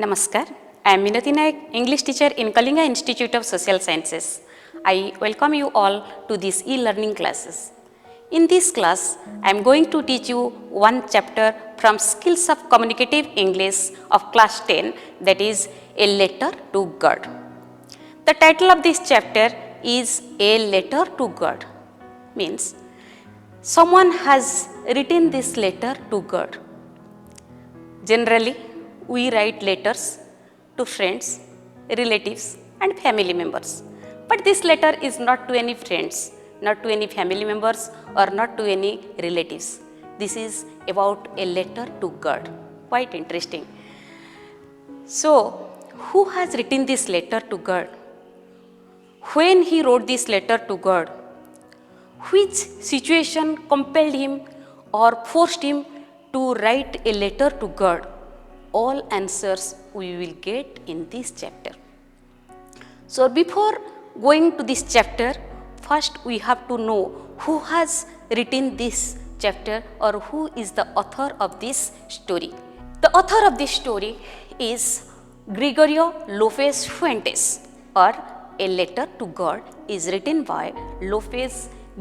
Namaskar. I am Minati Naik, English teacher in Kalinga Institute of Social Sciences. I welcome you all to these e-learning classes. In this class, I am going to teach you one chapter from Skills of Communicative English of class 10, that is A Letter to God. The title of this chapter is A Letter to God, means someone has written this letter to God. Generally, we write letters to friends, relatives and family members. But this letter is not to any friends, not to any family members or not to any relatives. This is about a letter to God. Quite interesting. So, who has written this letter to God? When he wrote this letter to God, which situation compelled him or forced him to write a letter to God? All answers we will get in this chapter. So before going to this chapter, first we have to know who has written this chapter or who is the author of this story. The author of this story is Gregorio Lopez Fuentes, or A Letter to God is written by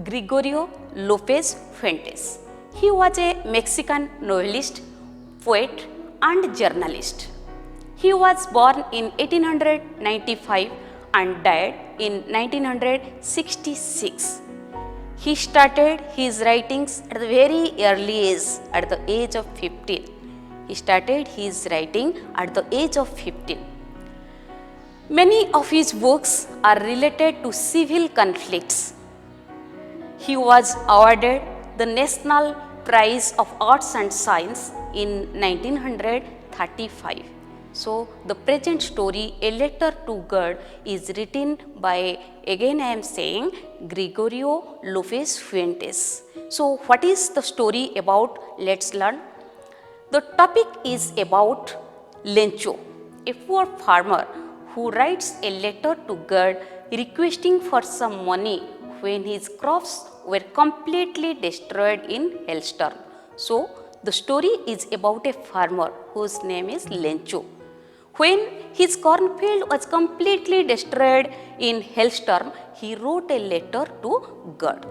Gregorio Lopez Fuentes. He was a Mexican novelist, poet and journalist. He was born in 1895 and died in 1966. He started his writings at the very early age, at the age of 15. He started his writing at the age of 15. Many of his books are related to civil conflicts. He was awarded the National Prize of Arts and Science in 1935. So, the present story, A Letter to God, is written by, again I am saying, Gregorio Lopez Fuentes. So, what is the story about? Let's learn. The topic is about Lencho, a poor farmer who writes a letter to God requesting for some money when his crops were completely destroyed in hailstorm. So, the story is about a farmer whose name is Lencho. When his cornfield was completely destroyed in hailstorm, he wrote a letter to God.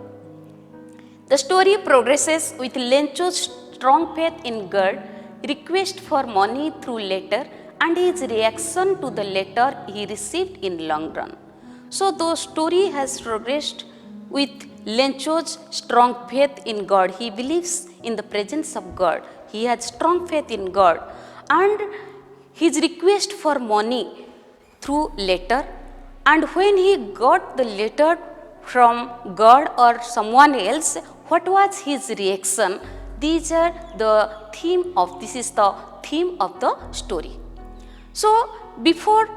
The story progresses with Lencho's strong faith in God, request for money through letter, and his reaction to the letter he received in long run. So the story has progressed with Lencho's strong faith in God. He believes in the presence of God. He has strong faith in God, and his request for money through letter, and when he got the letter from God or someone else, what was his reaction? This is the theme of the story. So before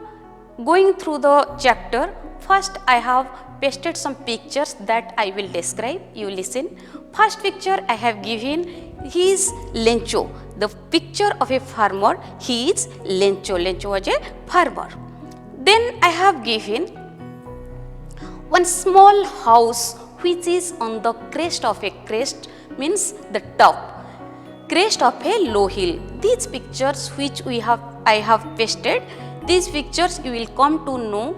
going through the chapter, first I have pasted some pictures that I will describe. You listen. First picture I have given, he is Lencho. The picture of a farmer, he is Lencho. Lencho was a farmer. Then I have given one small house which is on the crest of a crest, means the top, crest of a low hill. These pictures which I have pasted, these pictures you will come to know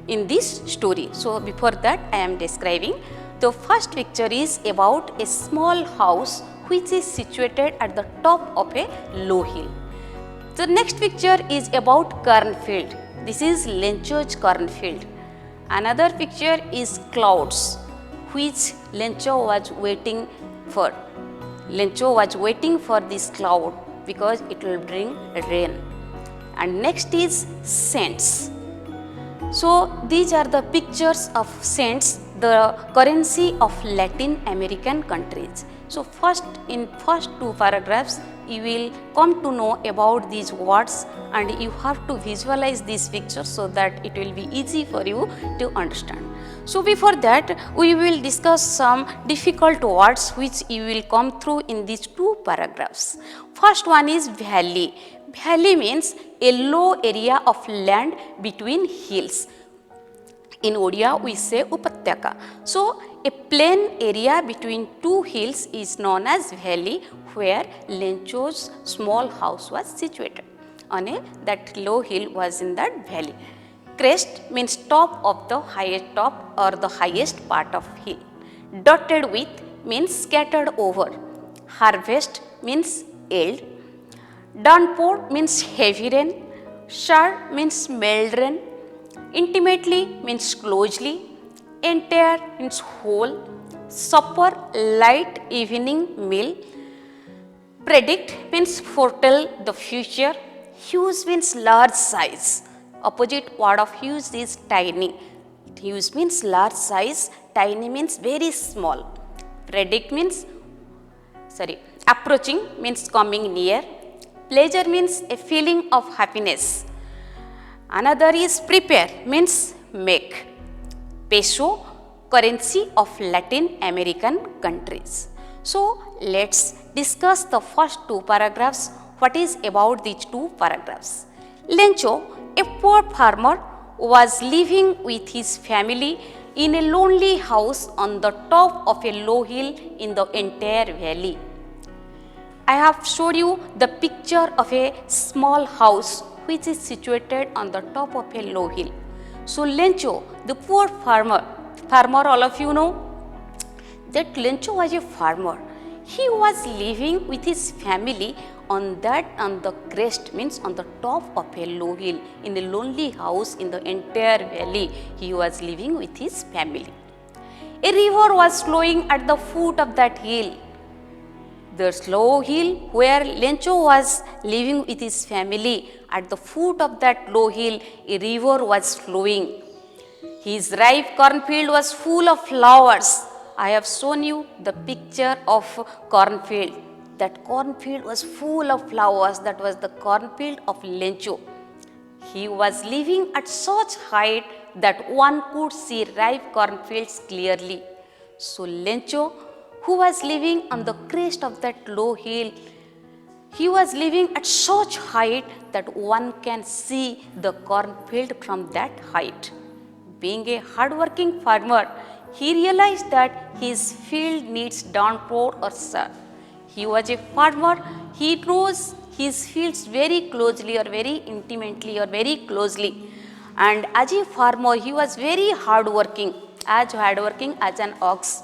in this story. So before that I am describing. The first picture is about a small house which is situated at the top of a low hill. The next picture is about cornfield. This is Lencho's cornfield. Another picture is clouds, which Lencho was waiting for. Lencho was waiting for this cloud because it will bring rain. And next is saints. So these are the pictures of saints, the currency of Latin American countries. So in first two paragraphs, you will come to know about these words, and you have to visualize these pictures so that it will be easy for you to understand. So before that, we will discuss some difficult words which you will come through in these two paragraphs. First one is valley. Valley means a low area of land between hills. In Odia, we say Upatyaka. So a plain area between two hills is known as valley, where Lencho's small house was situated. on that low hill was in that valley. Crest means top of the highest top or the highest part of hill. Dotted with means scattered over. Harvest means yield. Downpour means heavy rain. Shower means mild rain. Intimately means closely. Entire means whole. Supper, light evening meal. Predict means foretell the future. Huge means large size. Opposite word of huge is tiny. Huge means large size. Tiny means very small. Predict means approaching means coming near. Pleasure means a feeling of happiness. Another is prepare means make. Peso, currency of Latin American countries. So let's discuss the first two paragraphs. What is about these two paragraphs? Lencho, a poor farmer, was living with his family in a lonely house on the top of a low hill in the entire valley. I have showed you the picture of a small house which is situated on the top of a low hill. So Lencho, the poor farmer, all of you know that Lencho was a farmer. He was living with his family on the crest means on the top of a low hill in a lonely house in the entire valley. He was living with his family. A river was flowing at the foot of that hill. The low hill where Lencho was living with his family, at the foot of that low hill, a river was flowing. His ripe cornfield was full of flowers. I have shown you the picture of cornfield. That cornfield was full of flowers. That was the cornfield of Lencho. He was living at such height that one could see ripe cornfields clearly. So Lencho, who was living on the crest of that low hill, he was living at such height that one can see the cornfield from that height. Being a hardworking farmer, he realized that his field needs downpour or sun. He was a farmer, he knows his fields very closely or very intimately or very closely. And as a farmer, he was very hardworking as an ox.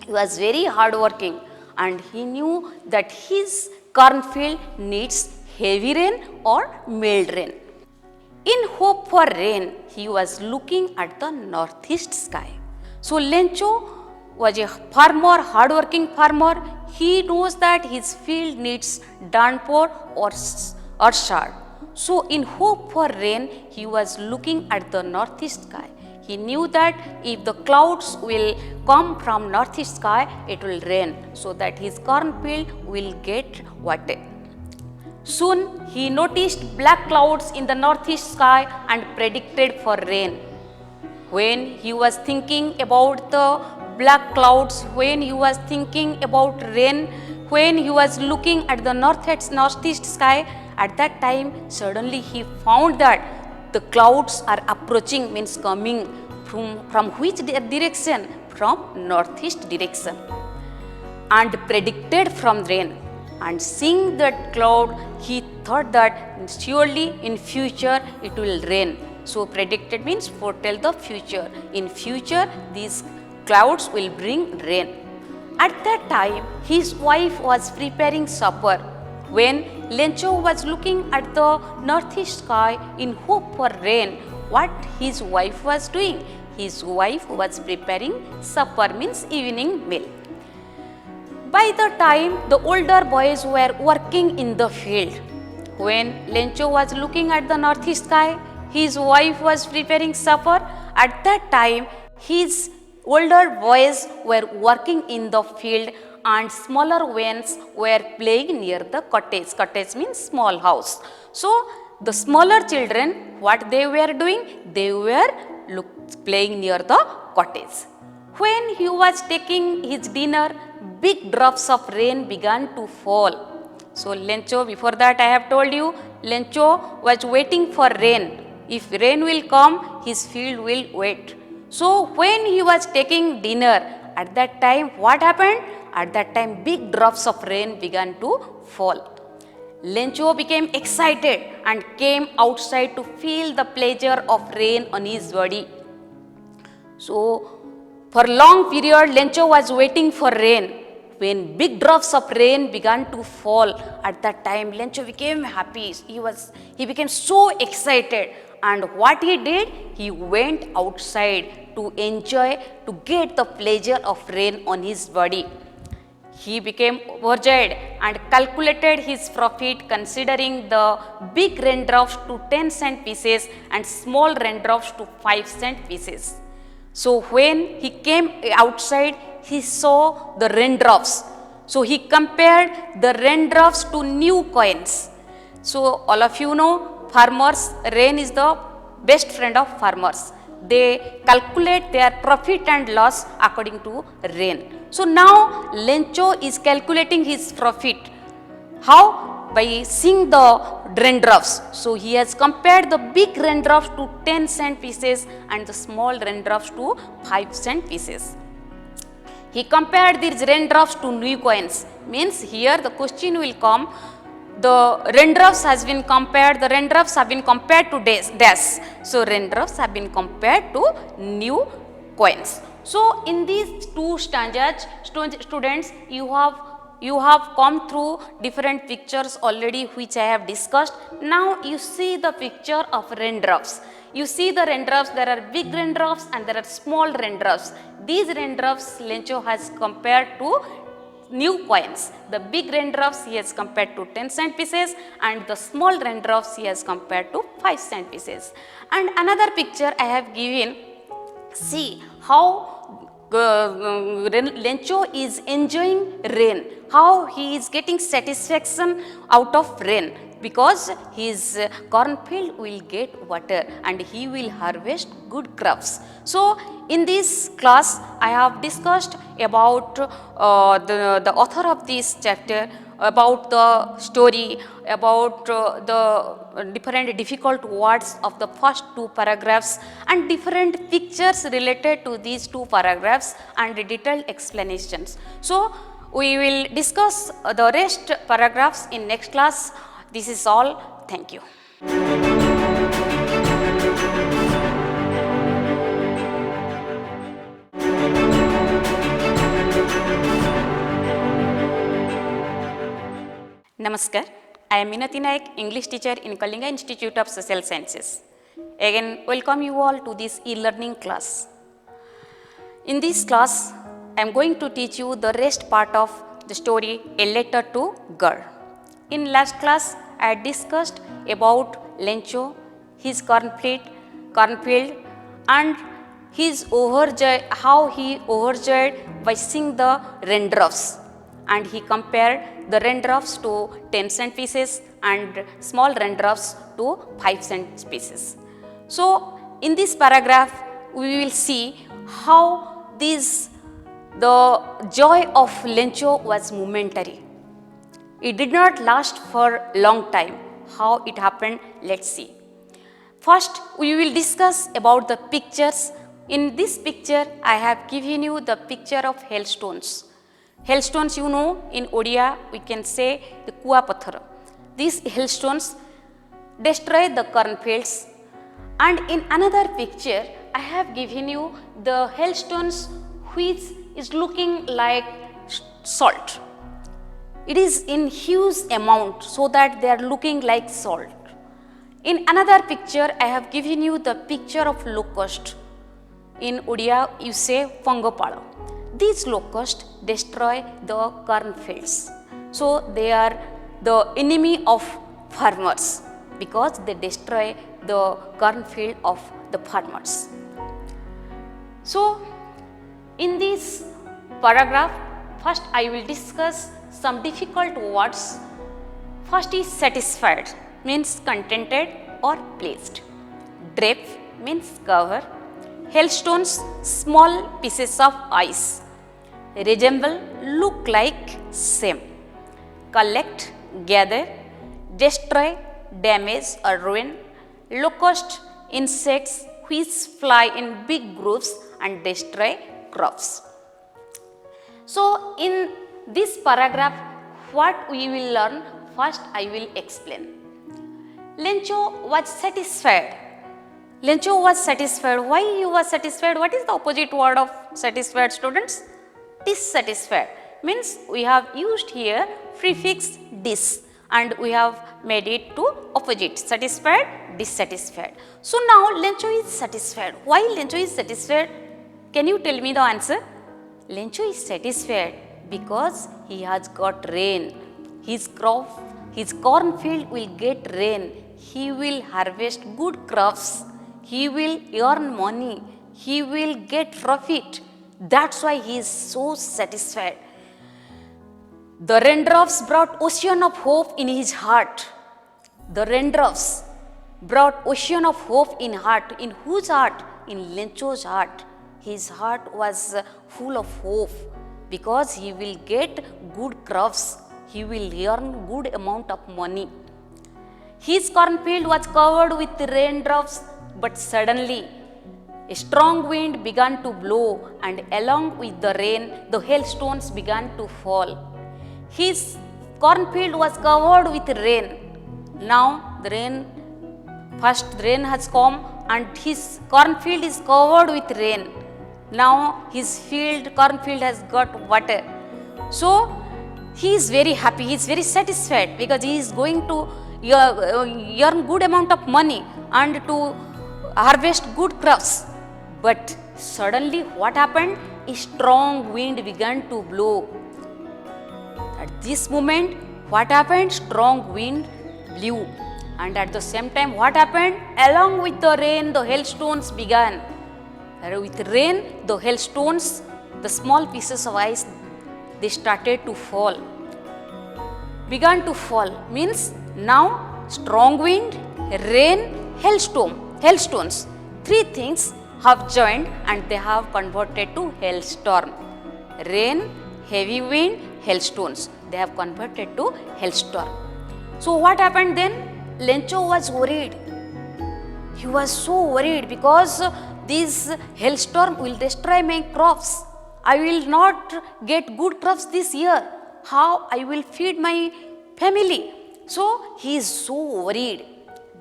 He was very hardworking and he knew that his cornfield needs heavy rain or mild rain. In hope for rain, he was looking at the northeast sky. So Lencho was a farmer, hardworking farmer. He knows that his field needs downpour or shower. So in hope for rain, he was looking at the northeast sky. He knew that if the clouds will come from northeast sky, it will rain, so that his cornfield will get water. Soon he noticed black clouds in the northeast sky and predicted for rain. When he was thinking about the black clouds, when he was thinking about rain, when he was looking at the northeast sky, at that time suddenly he found that the clouds are approaching, means coming from which direction? From northeast direction, and predicted from rain. And seeing that cloud, he thought that surely in future it will rain. So predicted means foretell the future. In future these clouds will bring rain. At that time his wife was preparing supper. When Lencho was looking at the northeast sky in hope for rain, what his wife was doing? His wife was preparing supper, means evening meal. By the time the older boys were working in the field, when Lencho was looking at the northeast sky, his wife was preparing supper. At that time, his older boys were working in the field and smaller ones were playing near the cottage. Cottage means small house. So, the smaller children, what they were doing? They were playing near the cottage. When he was taking his dinner, big drops of rain began to fall. So Lencho, before that I have told you, Lencho was waiting for rain. If rain will come, his field will wet. So when he was taking dinner, at that time what happened? At that time big drops of rain began to fall. Lencho became excited and came outside to feel the pleasure of rain on his body. So, for long period, Lencho was waiting for rain. When big drops of rain began to fall, at that time Lencho became happy. He became so excited, and what he did, he went outside to enjoy, to get the pleasure of rain on his body. He became overjoyed and calculated his profit, considering the big raindrops to 10-cent pieces and small raindrops to 5-cent pieces. So when he came outside, he saw the raindrops. So he compared the raindrops to new coins. So all of you know, farmers, rain is the best friend of farmers. They calculate their profit and loss according to rain. So now Lencho is calculating his profit. How? By seeing the raindrops. So he has compared the big raindrops to 10-cent pieces and the small raindrops to 5-cent pieces. He compared these raindrops to new coins. Means here the question will come, the raindrops have been compared to dash. So raindrops have been compared to new coins. So in these two stanzas, students, you have come through different pictures already which I have discussed. Now you see the picture of raindrops. You see the raindrops, there are big raindrops and there are small raindrops. These raindrops Lencho has compared to new coins. The big raindrops he has compared to 10-cent pieces and the small raindrops he has compared to 5-cent pieces. And another picture I have given, see how Lencho is enjoying rain, how he is getting satisfaction out of rain, because his cornfield will get water and he will harvest good crops. So in this class I have discussed about the author of this chapter, about the story, about the different difficult words of the first two paragraphs and different pictures related to these two paragraphs and detailed explanations. So we will discuss the rest paragraphs in next class. This is all. Thank you. Namaskar. I am Minati Naik, English teacher in Kalinga Institute of Social Sciences. Again, welcome you all to this e-learning class. In this class, I am going to teach you the rest part of the story, A Letter to Girl. In last class, I discussed about Lencho, his cornfield, and his how he overjoyed by seeing the raindrops. And he compared the raindrops to 10-cent pieces and small raindrops to 5-cent pieces. So in this paragraph, we will see how the joy of Lencho was momentary. It did not last for long time. How it happened, let's see. First, we will discuss about the pictures. In this picture, I have given you the picture of hailstones. Hailstones, you know, in Odia, we can say the Kua Pathar. These hailstones destroy the cornfields. And in another picture, I have given you the hailstones which is looking like salt. It is in huge amount so that they are looking like salt. In another picture, I have given you the picture of locust. In Odia, you say Pangopala. These locusts destroy the cornfields. So they are the enemy of farmers because they destroy the cornfield of the farmers. So in this paragraph, first I will discuss some difficult words. First is satisfied, means contented or pleased. Drape means cover. Hailstones, small pieces of ice. Resemble, look like, same. Collect, gather. Destroy, damage or ruin. Locust, insects which fly in big groups and destroy crops. So in this paragraph, what we will learn, First, I will explain. Lencho was satisfied. Lencho was satisfied. Why he was satisfied? What is the opposite word of satisfied, students? Dissatisfied. Means we have used here prefix dis and we have made it to opposite. Satisfied, dissatisfied. So now Lencho is satisfied. Why Lencho is satisfied? Can you tell me the answer? Lencho is satisfied because he has got rain. His cornfield will get rain. He will harvest good crops. He will earn money. He will get profit. That's why he is so satisfied. The raindrops brought ocean of hope in his heart. The raindrops brought ocean of hope in heart. In whose heart? In Lencho's heart. His heart was full of hope because he will get good crops. He will earn good amount of money. His cornfield was covered with raindrops, but suddenly a strong wind began to blow, and along with the rain, the hailstones began to fall. His cornfield was covered with rain. Now the rain has come and his cornfield is covered with rain. Now his cornfield has got water. So he is very happy, he is very satisfied because he is going to earn good amount of money and to harvest good crops. But suddenly what happened? A strong wind began to blow. At this moment, what happened? Strong wind blew. And at the same time, what happened? Along with the rain, the hailstones began. With rain, the hailstones, the small pieces of ice, they started to fall. Began to fall means now strong wind, rain, hailstones. Three things have joined and they have converted to hailstorm. Rain, heavy wind, hailstones. They have converted to hailstorm. So what happened then? Lencho was worried. He was so worried because this hailstorm will destroy my crops. I will not get good crops this year. How I will feed my family? So he is so worried.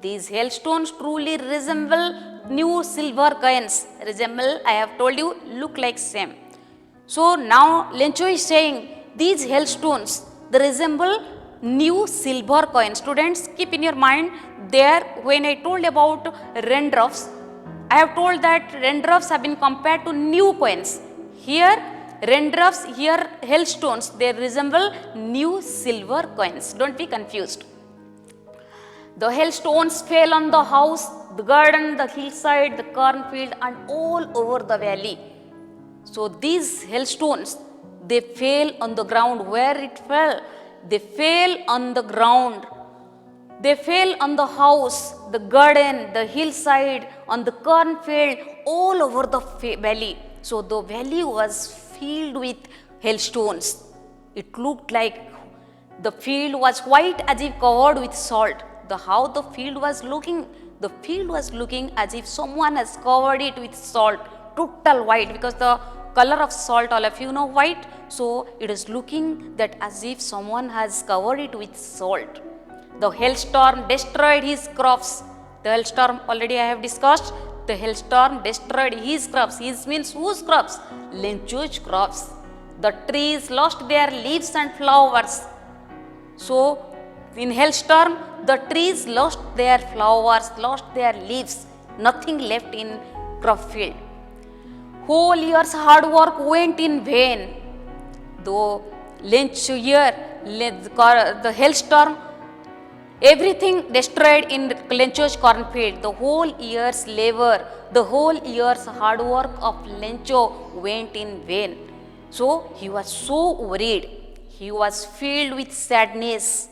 These hailstones truly resemble new silver coins. Resemble, I have told you, look like same. So now Lencho is saying these hailstones, they resemble new silver coins. Students, keep in your mind there when I told about raindrops, I have told that raindrops have been compared to new coins. Here raindrops, here hailstones, they resemble new silver coins. Don't be confused. The hailstones fell on the house, the garden, the hillside, the cornfield and all over the valley. So these hailstones, they fell on the ground. Where it fell? They fell on the ground. They fell on the house, the garden, the hillside, on the cornfield, all over the valley. So the valley was filled with hailstones. It looked like the field was white as if covered with salt. How the field was looking? The field was looking as if someone has covered it with salt. Total white, because the color of salt, all of you know white. So it is looking that as if someone has covered it with salt. The hailstorm destroyed his crops. The hailstorm already I have discussed. The hailstorm destroyed his crops. His means whose crops? Lencho's crops. The trees lost their leaves and flowers. So in hailstorm, the trees lost their flowers, lost their leaves. Nothing left in crop field. Whole year's hard work went in vain. Though the hailstorm, everything destroyed in Lencho's cornfield. The whole year's labor, the whole year's hard work of Lencho went in vain. So he was so worried. He was filled with sadness.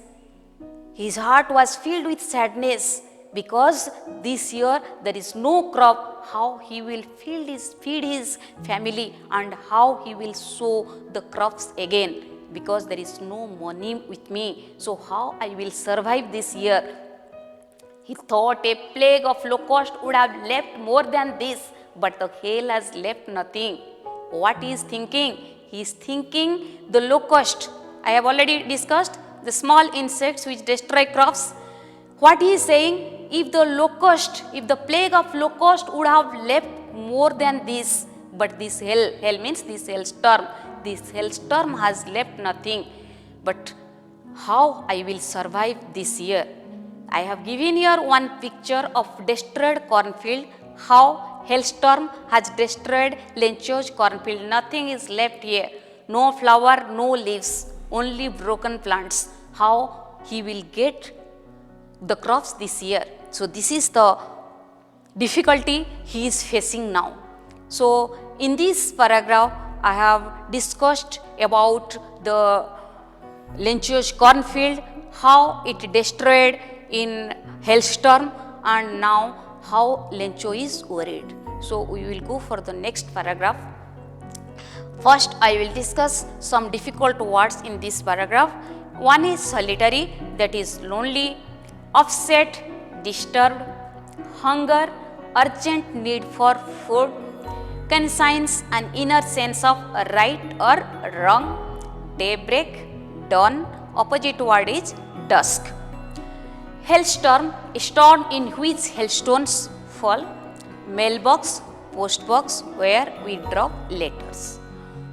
His heart was filled with sadness because this year there is no crop. How he will feed his family and how he will sow the crops again, because there is no money with me. So how I will survive this year? He thought a plague of locust would have left more than this, but the hail has left nothing. What he is thinking? He is thinking the locust. I have already discussed the small insects which destroy crops. What he is saying, if the plague of locust would have left more than this, but this hell means this hailstorm has left nothing. But how I will survive this year? I have given here one picture of destroyed cornfield, how hailstorm has destroyed Lencho's cornfield. Nothing is left here, no flower, no leaves, only broken plants. How he will get the crops this year? So this is the difficulty he is facing now. So in this paragraph, I have discussed about the Lencho's cornfield, how it destroyed in hailstorm, and now how Lencho is worried. So we will go for the next paragraph. First, I will discuss some difficult words in this paragraph. One is solitary, that is lonely, upset, disturbed, hunger, urgent need for food, conscience, an inner sense of right or wrong, daybreak, dawn, opposite word is dusk. Hailstorm, a storm in which hailstones fall. Mailbox, postbox, where we drop letters.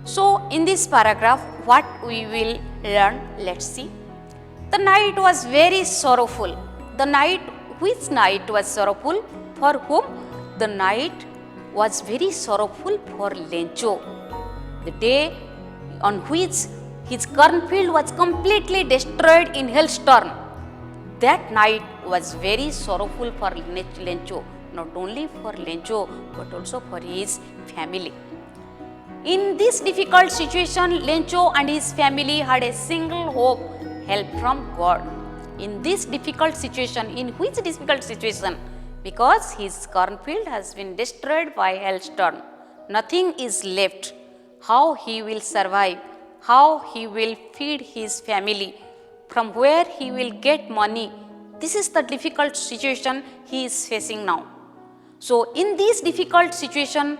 So in this paragraph, what we will learn, let's see. The night was very sorrowful. Which night was sorrowful? For whom? The night was very sorrowful for Lencho. The day on which his cornfield was completely destroyed in hailstorm. That night was very sorrowful for Lencho, not only for Lencho but also for his family. In this difficult situation, Lencho and his family had a single hope, help from God. In this difficult situation, in which difficult situation? Because his cornfield has been destroyed by hailstorm. Nothing is left. How he will survive? How he will feed his family? From where he will get money? This is the difficult situation he is facing now. So in this difficult situation,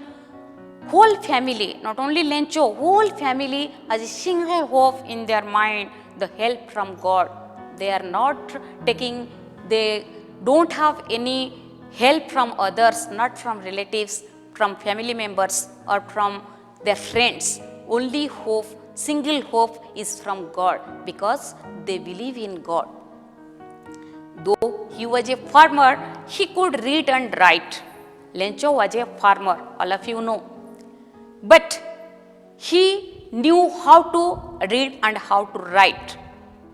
whole family, not only Lencho, whole family has a single hope in their mind, the help from God. They are not taking, they don't have any help from others, not from relatives, from family members or from their friends. Only hope, single hope is from God, because they believe in God. Though he was a farmer, he could read and write. Lencho was a farmer, all of you know. But he knew how to read and how to write.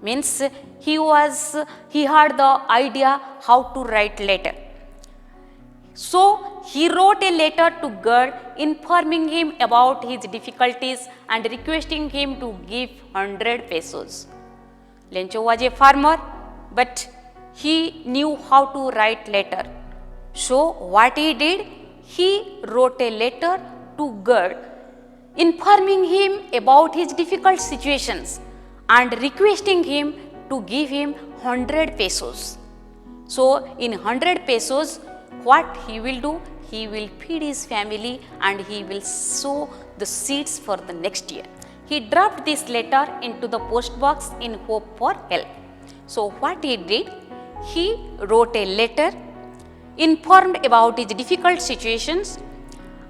Means he had the idea how to write letter. So he wrote a letter to God informing him about his difficulties and requesting him to give 100 pesos. Lencho was a farmer, but he knew how to write letter. So what he did? He wrote a letter to God informing him about his difficult situations and requesting him to give him 100 pesos. So in 100 pesos, what he will do? He will feed his family and he will sow the seeds for the next year. He dropped this letter into the post box in hope for help. So what he did? He wrote a letter, informed about his difficult situations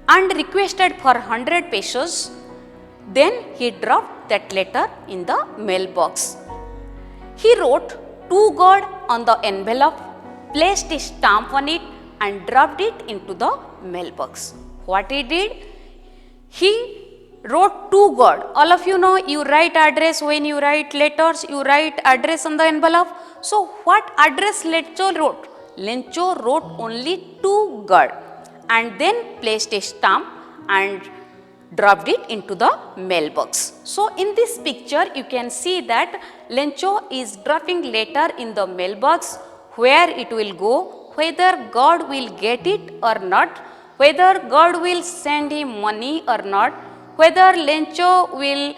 and requested for 100 pesos. Then he dropped that letter in the mailbox. He wrote to God on the envelope, placed a stamp on it and dropped it into the mailbox. What he did? He wrote to God. All of you know, you write address when you write letters, you write address on the envelope. So what address Lencho wrote? Lencho wrote only to God and then placed a stamp and dropped it into the mailbox. So in this picture you can see that Lencho is dropping letter in the mailbox, where it will go, whether God will get it or not, whether God will send him money or not, whether Lencho will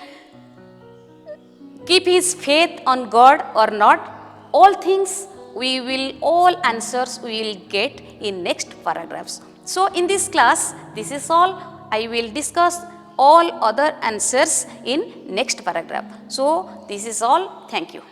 keep his faith on God or not. All things all answers we will get in next paragraphs. So in this class, this is all. I will discuss all other answers in next paragraph. So this is all. Thank you.